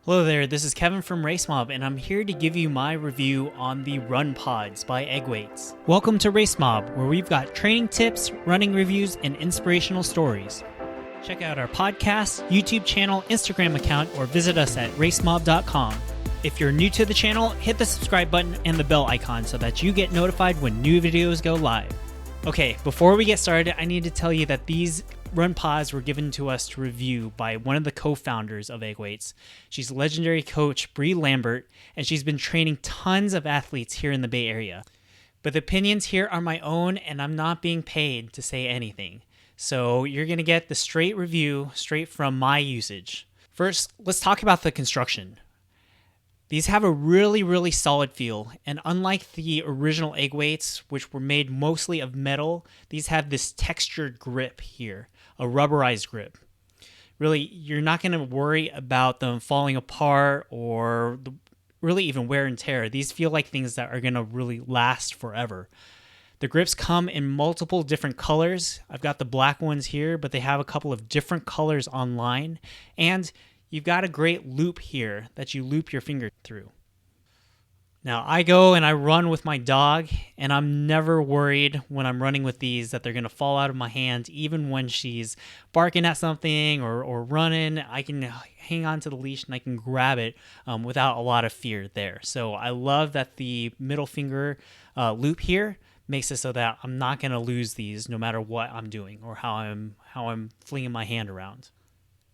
Hello there, this is Kevin from RaceMob, and I'm here to give you my review on the Run Pods by Egg Weights. Welcome to RaceMob, where we've got training tips, running reviews, and inspirational stories. Check out our podcast, YouTube channel, Instagram account, or visit us at racemob.com. If you're new to the channel, hit the subscribe button and the bell icon so that you get notified when new videos go live. Okay, before we get started, I need to tell you that these Run Pods were given to us to review by one of the co-founders of Egg Weights. She's legendary coach Bree Lambert, and she's been training tons of athletes here in the Bay Area. But the opinions here are my own, and I'm not being paid to say anything. So you're going to get the straight review straight from my usage. First, let's talk about the construction. These have a really solid feel, and unlike the original Egg Weights, which were made mostly of metal, these have this textured grip here, a rubberized grip. Really, you're not going to worry about them falling apart or really even wear and tear. These feel like things that are going to really last forever. The grips come in multiple different colors. I've got the black ones here, but they have a couple of different colors online, and you've got a great loop here that you loop your finger through. Now, I go and I run with my dog, and I'm never worried when I'm running with these that they're going to fall out of my hand. Even when she's barking at something or running, I can hang on to the leash and I can grab it without a lot of fear there. So I love that the middle finger loop here makes it so that I'm not going to lose these no matter what I'm doing or how I'm flinging my hand around.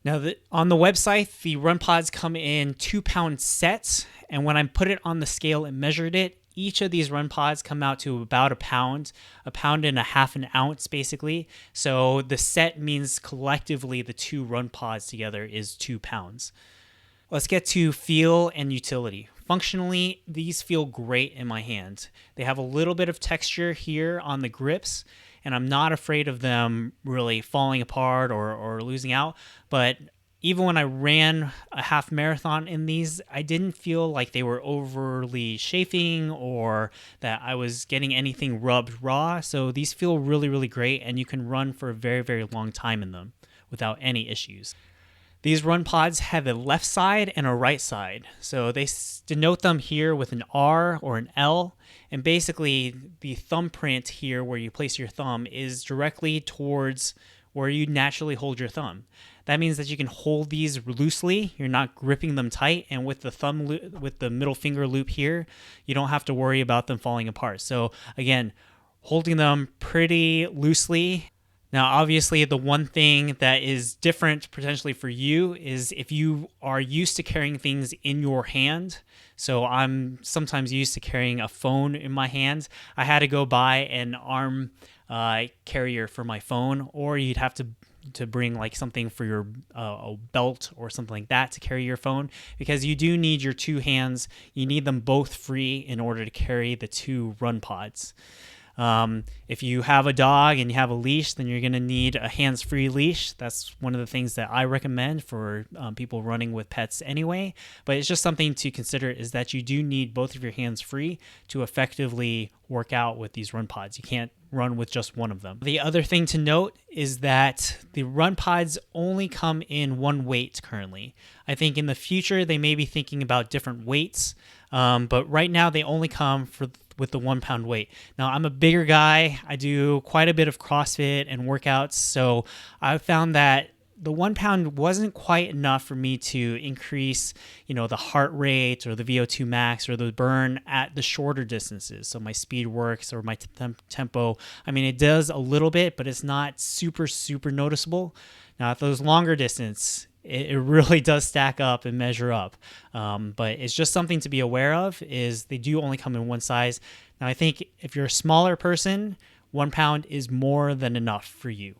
Now, on the website, the Run Pods come in 2-pound sets, and when I put it on the scale and measured it, each of these Run Pods come out to about a pound and a half an ounce, basically. So the set means collectively the two Run Pods together is 2 pounds. Let's get to feel and utility. Functionally, these feel great in my hand. They have a little bit of texture here on the grips, and I'm not afraid of them really falling apart or losing out. But even when I ran a half marathon in these, I didn't feel like they were overly chafing or that I was getting anything rubbed raw. So these feel really great, and you can run for a very long time in them without any issues. These Run Pods have a left side and a right side. So they denote them here with an R or an L. And basically the thumbprint here where you place your thumb is directly towards where you naturally hold your thumb. That means that you can hold these loosely. You're not gripping them tight. And with the middle finger loop here, you don't have to worry about them falling apart. So again, holding them pretty loosely. Now, obviously, the one thing that is different potentially for you is if you are used to carrying things in your hand. So I'm sometimes used to carrying a phone in my hands. I had to go buy an arm carrier for my phone, or you'd have to bring like something for your a belt or something like that to carry your phone, because you do need your two hands. You need them both free in order to carry the two Run Pods. If you have a dog and you have a leash, then you're going to need a hands-free leash. That's one of the things that I recommend for people running with pets anyway. But it's just something to consider, is that you do need both of your hands free to effectively work out with these Run Pods. You can't run with just one of them. The other thing to note is that the Run Pods only come in one weight currently. I think in the future they may be thinking about different weights, but right now they only come with the 1 pound weight. Now, I'm a bigger guy. I do quite a bit of CrossFit and workouts, so I found that the 1 pound wasn't quite enough for me to increase, the heart rate or the VO2 max or the burn at the shorter distances. So my speed works or my tempo. I mean, it does a little bit, but it's not super noticeable. Now, at those longer distance, it really does stack up and measure up. But it's just something to be aware of, is they do only come in one size. Now, I think if you're a smaller person, 1 pound is more than enough for you.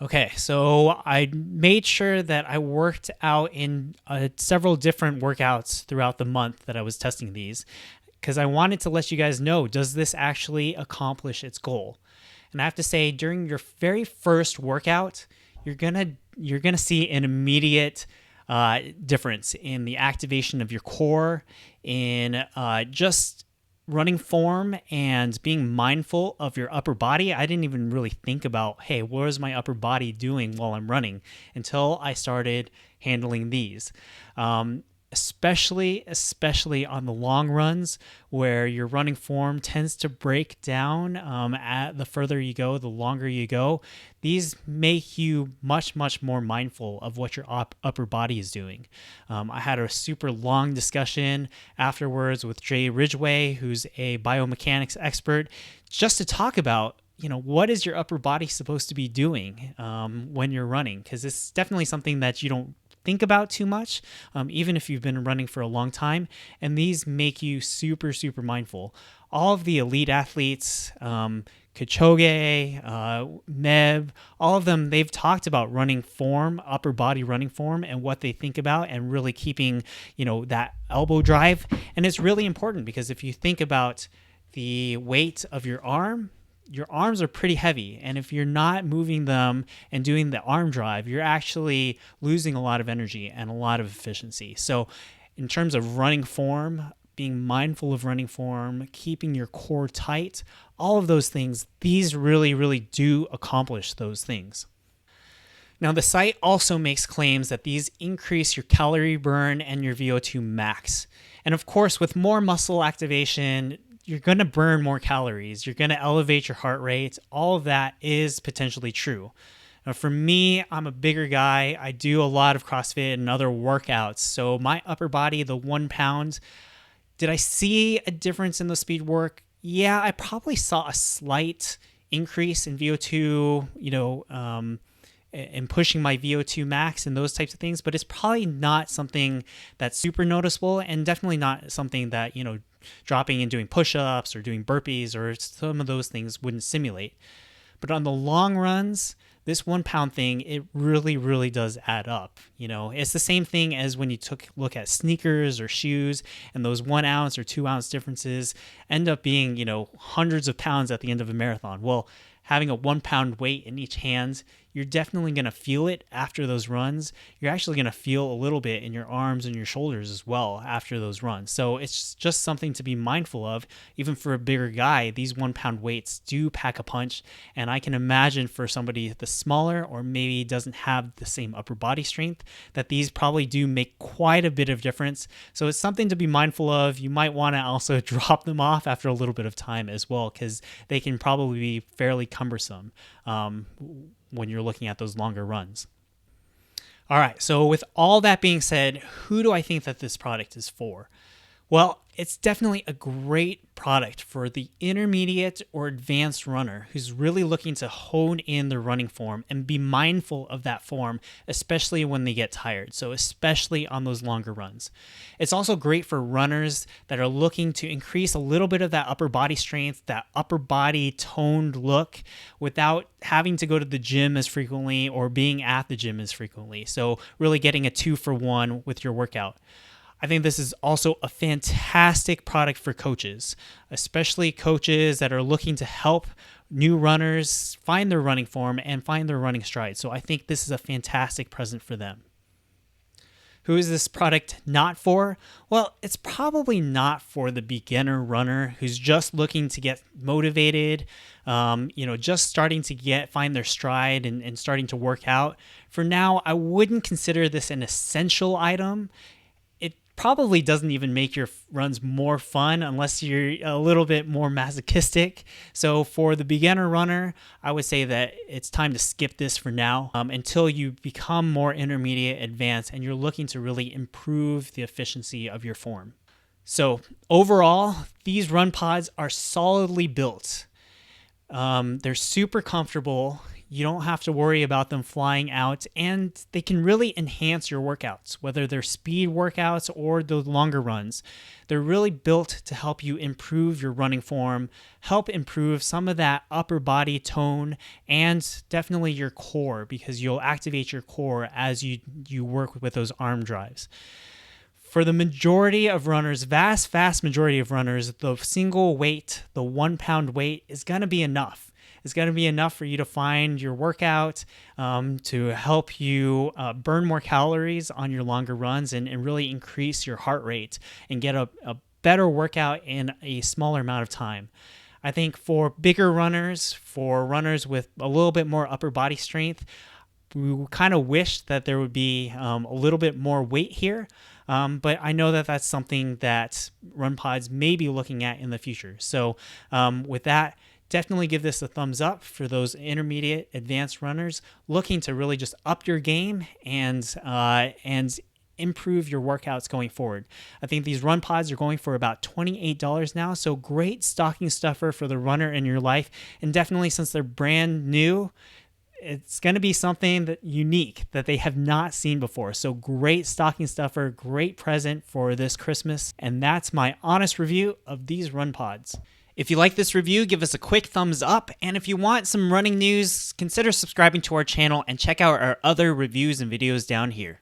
Okay, so I made sure that I worked out in several different workouts throughout the month that I was testing these, because I wanted to let you guys know, does this actually accomplish its goal? And I have to say, during your very first workout, you're gonna see an immediate difference in the activation of your core, in just running form and being mindful of your upper body. I didn't even really think about, hey, what is my upper body doing while I'm running, until I started handling these. especially on the long runs where your running form tends to break down at the further you go, the longer you go. These make you much more mindful of what your upper body is doing. I had a super long discussion afterwards with Jay Ridgway, who's a biomechanics expert, just to talk about what is your upper body supposed to be doing when you're running, because it's definitely something that you don't think about too much, even if you've been running for a long time. And these make you super mindful. All of the elite athletes, Kipchoge, Meb, all of them, they've talked about running form, upper body running form, and what they think about, and really keeping, that elbow drive. And it's really important because if you think about the weight of your arms are pretty heavy. And if you're not moving them and doing the arm drive, you're actually losing a lot of energy and a lot of efficiency. So in terms of running form, being mindful of running form, keeping your core tight, all of those things, these really do accomplish those things. Now, the site also makes claims that these increase your calorie burn and your VO2 max. And of course, with more muscle activation, you're going to burn more calories. You're going to elevate your heart rate. All of that is potentially true. Now, for me, I'm a bigger guy. I do a lot of CrossFit and other workouts. So my upper body, the 1 pound, did I see a difference in the speed work? Yeah, I probably saw a slight increase in VO2, and pushing my VO2 max and those types of things, but it's probably not something that's super noticeable, and definitely not something that, dropping and doing push-ups or doing burpees or some of those things wouldn't simulate. But on the long runs, this 1 pound thing, it really does add up. It's the same thing as when you look at sneakers or shoes, and those 1 ounce or 2 ounce differences end up being, hundreds of pounds at the end of a marathon. Well, having a 1 pound weight in each hand, you're definitely going to feel it after those runs. You're actually going to feel a little bit in your arms and your shoulders as well after those runs. So it's just something to be mindful of. Even for a bigger guy, these 1 pound weights do pack a punch. And I can imagine for somebody that's smaller or maybe doesn't have the same upper body strength, that these probably do make quite a bit of difference. So it's something to be mindful of. You might want to also drop them off after a little bit of time as well, because they can probably be fairly cumbersome when you're looking at those longer runs. All right, so with all that being said, who do I think that this product is for? Well, it's definitely a great product for the intermediate or advanced runner who's really looking to hone in their running form and be mindful of that form, especially when they get tired. So especially on those longer runs. It's also great for runners that are looking to increase a little bit of that upper body strength, that upper body toned look without having to go to the gym as frequently or being at the gym as frequently. So really getting a 2-for-1 with your workout. I think this is also a fantastic product for coaches, especially coaches that are looking to help new runners find their running form and find their running stride. So I think this is a fantastic present for them. Who is this product not for? Well, it's probably not for the beginner runner who's just looking to get motivated, just starting to find their stride and starting to work out. For now, I wouldn't consider this an essential item. Probably doesn't even make your runs more fun unless you're a little bit more masochistic. So for the beginner runner, I would say that it's time to skip this for now until you become more intermediate, advanced, and you're looking to really improve the efficiency of your form. So overall, these run pods are solidly built. They're super comfortable. You don't have to worry about them flying out, and they can really enhance your workouts, whether they're speed workouts or the longer runs. They're really built to help you improve your running form, help improve some of that upper body tone, and definitely your core, because you'll activate your core as you work with those arm drives. For the majority of runners, vast majority of runners, the single weight, the 1 pound weight is going to be enough. It's going to be enough for you to find your workout, to help you burn more calories on your longer runs and really increase your heart rate and get a better workout in a smaller amount of time. I think for bigger runners, for runners with a little bit more upper body strength, we kind of wish that there would be a little bit more weight here. but I know that that's something that Run Pods may be looking at in the future. So with that, definitely give this a thumbs up for those intermediate advanced runners looking to really just up your game and improve your workouts going forward. I think these Run Pods are going for about $28 now, so great stocking stuffer for the runner in your life. And definitely, since they're brand new, it's going to be something that unique that they have not seen before. So great stocking stuffer, great present for this Christmas. And that's my honest review of these Run Pods. If you like this review, give us a quick thumbs up. And if you want some running news, consider subscribing to our channel and check out our other reviews and videos down here.